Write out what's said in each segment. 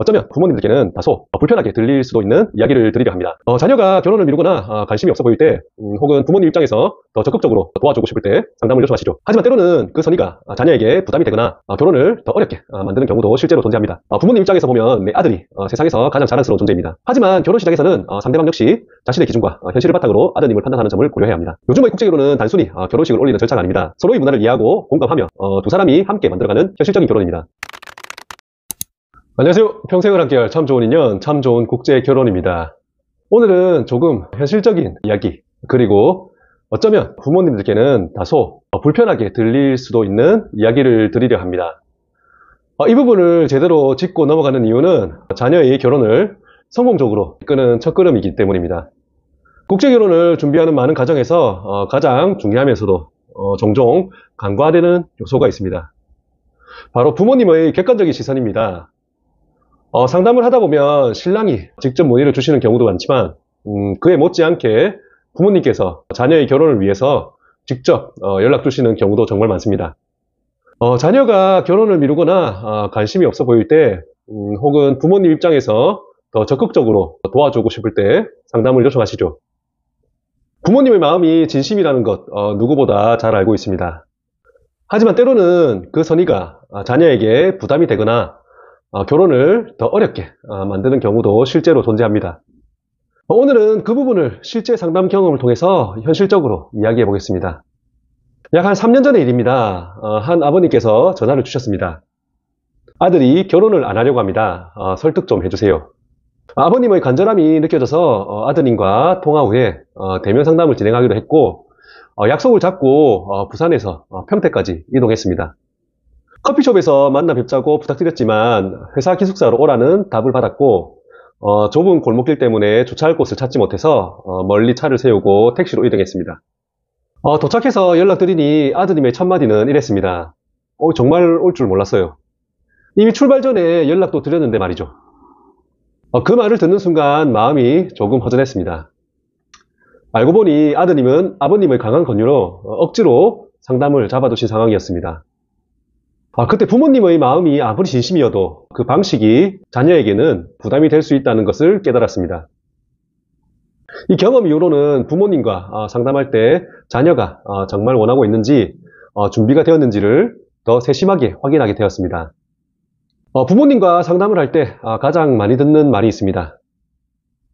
어쩌면 부모님들께는 다소 불편하게 들릴 수도 있는 이야기를 드리려 합니다. 자녀가 결혼을 미루거나 관심이 없어 보일 때, 혹은 부모님 입장에서 더 적극적으로 도와주고 싶을 때 상담을 요청하시죠. 하지만 때로는 그 선의가 자녀에게 부담이 되거나 결혼을 더 어렵게 만드는 경우도 실제로 존재합니다. 부모님 입장에서 보면 내 아들이 세상에서 가장 자랑스러운 존재입니다. 하지만 결혼 시장에서는 상대방 역시 자신의 기준과 현실을 바탕으로 아드님을 판단하는 점을 고려해야 합니다. 요즘의 국제결혼은 단순히 결혼식을 올리는 절차가 아닙니다. 서로의 문화를 이해하고 공감하며 두 사람이 함께 만들어가는 현실적인 결혼입니다. 안녕하세요. 평생을 함께할 참 좋은 인연, 참 좋은 국제 결혼입니다. 오늘은 조금 현실적인 이야기, 그리고 어쩌면 부모님들께는 다소 불편하게 들릴 수도 있는 이야기를 드리려 합니다. 이 부분을 제대로 짚고 넘어가는 이유는 자녀의 결혼을 성공적으로 이끄는 첫걸음이기 때문입니다. 국제 결혼을 준비하는 많은 가정에서 가장 중요하면서도 종종 간과되는 요소가 있습니다. 바로 부모님의 객관적인 시선입니다. 상담을 하다 보면 신랑이 직접 문의를 주시는 경우도 많지만 그에 못지않게 부모님께서 자녀의 결혼을 위해서 직접 연락 주시는 경우도 정말 많습니다. 자녀가 결혼을 미루거나 관심이 없어 보일 때, 혹은 부모님 입장에서 더 적극적으로 도와주고 싶을 때 상담을 요청하시죠. 부모님의 마음이 진심이라는 것 누구보다 잘 알고 있습니다. 하지만 때로는 그 선의가 자녀에게 부담이 되거나 결혼을 더 어렵게 만드는 경우도 실제로 존재합니다. 오늘은 그 부분을 실제 상담 경험을 통해서 현실적으로 이야기해 보겠습니다. 약 한 3년 전의 일입니다. 한 아버님께서 전화를 주셨습니다. 아들이 결혼을 안 하려고 합니다. 설득 좀 해주세요. 아버님의 간절함이 느껴져서 아드님과 통화 후에 대면 상담을 진행하기로 했고, 약속을 잡고 부산에서 평택까지 이동했습니다. 커피숍에서 만나 뵙자고 부탁드렸지만 회사 기숙사로 오라는 답을 받았고, 좁은 골목길 때문에 주차할 곳을 찾지 못해서 멀리 차를 세우고 택시로 이동했습니다. 도착해서 연락드리니 아드님의 첫마디는 이랬습니다. 정말 올 줄 몰랐어요. 이미 출발 전에 연락도 드렸는데 말이죠. 그 말을 듣는 순간 마음이 조금 허전했습니다. 알고 보니 아드님은 아버님의 강한 권유로 억지로 상담을 잡아두신 상황이었습니다. 그때 부모님의 마음이 아무리 진심이어도 그 방식이 자녀에게는 부담이 될 수 있다는 것을 깨달았습니다. 이 경험 이후로는 부모님과 상담할 때 자녀가 정말 원하고 있는지, 준비가 되었는지를 더 세심하게 확인하게 되었습니다. 부모님과 상담을 할 때 가장 많이 듣는 말이 있습니다.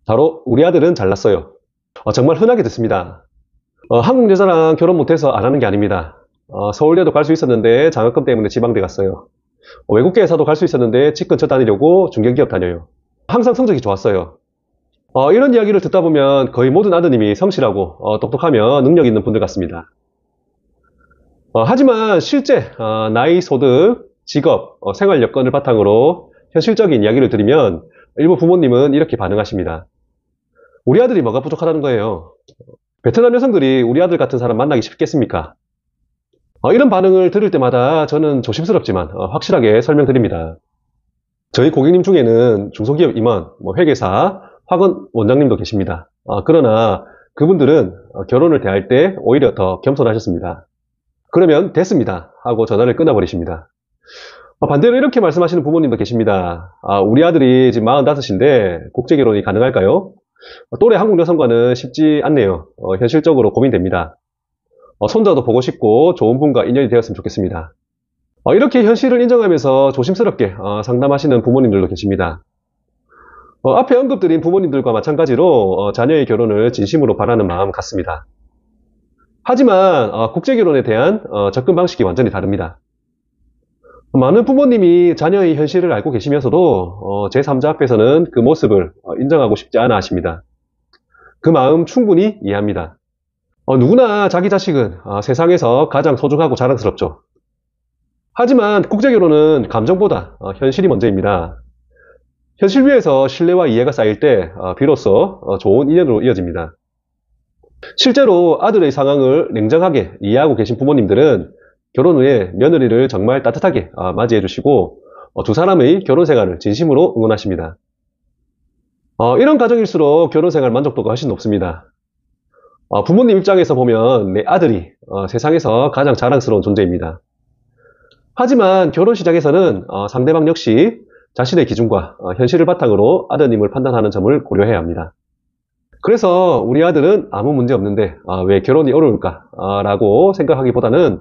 바로 우리 아들은 잘났어요. 정말 흔하게 듣습니다. 한국 여자랑 결혼 못해서 안 하는 게 아닙니다. 서울대도 갈 수 있었는데 장학금 때문에 지방대 갔어요. 외국계 회사도 갈 수 있었는데 집 근처 다니려고 중견기업 다녀요. 항상 성적이 좋았어요. 이런 이야기를 듣다 보면 거의 모든 아드님이 성실하고 똑똑하며 능력 있는 분들 같습니다. 하지만 실제 나이, 소득, 직업, 생활 여건을 바탕으로 현실적인 이야기를 드리면 일부 부모님은 이렇게 반응하십니다. 우리 아들이 뭐가 부족하다는 거예요. 베트남 여성들이 우리 아들 같은 사람 만나기 쉽겠습니까? 이런 반응을 들을 때마다 저는 조심스럽지만 확실하게 설명드립니다. 저희 고객님 중에는 중소기업 임원, 회계사, 학원 원장님도 계십니다. 그러나 그분들은 결혼을 대할 때 오히려 더 겸손하셨습니다. 그러면 됐습니다 하고 전화를 끊어버리십니다. 반대로 이렇게 말씀하시는 부모님도 계십니다. 우리 아들이 지금 45인데 국제결혼이 가능할까요? 또래 한국 여성과는 쉽지 않네요. 현실적으로 고민됩니다. 손자도 보고 싶고 좋은 분과 인연이 되었으면 좋겠습니다. 이렇게 현실을 인정하면서 조심스럽게 상담하시는 부모님들도 계십니다. 앞에 언급드린 부모님들과 마찬가지로 자녀의 결혼을 진심으로 바라는 마음 같습니다. 하지만 국제결혼에 대한 접근 방식이 완전히 다릅니다. 많은 부모님이 자녀의 현실을 알고 계시면서도 제3자 앞에서는 그 모습을 인정하고 싶지 않아 하십니다. 그 마음 충분히 이해합니다. 누구나 자기 자식은 세상에서 가장 소중하고 자랑스럽죠. 하지만 국제결혼은 감정보다 현실이 먼저입니다. 현실 위에서 신뢰와 이해가 쌓일 때 비로소 좋은 인연으로 이어집니다. 실제로 아들의 상황을 냉정하게 이해하고 계신 부모님들은 결혼 후에 며느리를 정말 따뜻하게 맞이해 주시고 두 사람의 결혼 생활을 진심으로 응원하십니다. 이런 가정일수록 결혼 생활 만족도가 훨씬 높습니다. 부모님 입장에서 보면 내 아들이 세상에서 가장 자랑스러운 존재입니다. 하지만 결혼 시장에서는 상대방 역시 자신의 기준과 현실을 바탕으로 아드님을 판단하는 점을 고려해야 합니다. 그래서 우리 아들은 아무 문제 없는데 왜 결혼이 어려울까? 라고 생각하기보다는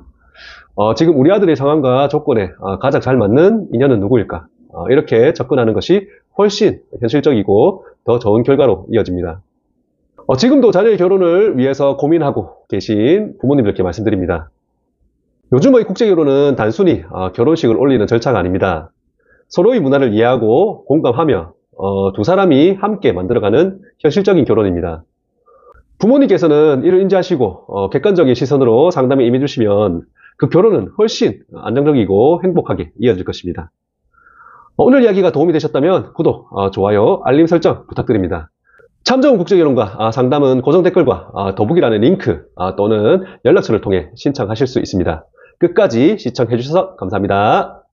지금 우리 아들의 상황과 조건에 가장 잘 맞는 인연은 누구일까? 이렇게 접근하는 것이 훨씬 현실적이고 더 좋은 결과로 이어집니다. 지금도 자녀의 결혼을 위해서 고민하고 계신 부모님들께 말씀드립니다. 요즘의 국제결혼은 단순히 결혼식을 올리는 절차가 아닙니다. 서로의 문화를 이해하고 공감하며 두 사람이 함께 만들어가는 현실적인 결혼입니다. 부모님께서는 이를 인지하시고 객관적인 시선으로 상담에 임해주시면 그 결혼은 훨씬 안정적이고 행복하게 이어질 것입니다. 오늘 이야기가 도움이 되셨다면 구독, 좋아요, 알림 설정 부탁드립니다. 참 좋은 국제결혼과 상담은 고정 댓글과 더보기란의 링크 또는 연락처를 통해 신청하실 수 있습니다. 끝까지 시청해주셔서 감사합니다.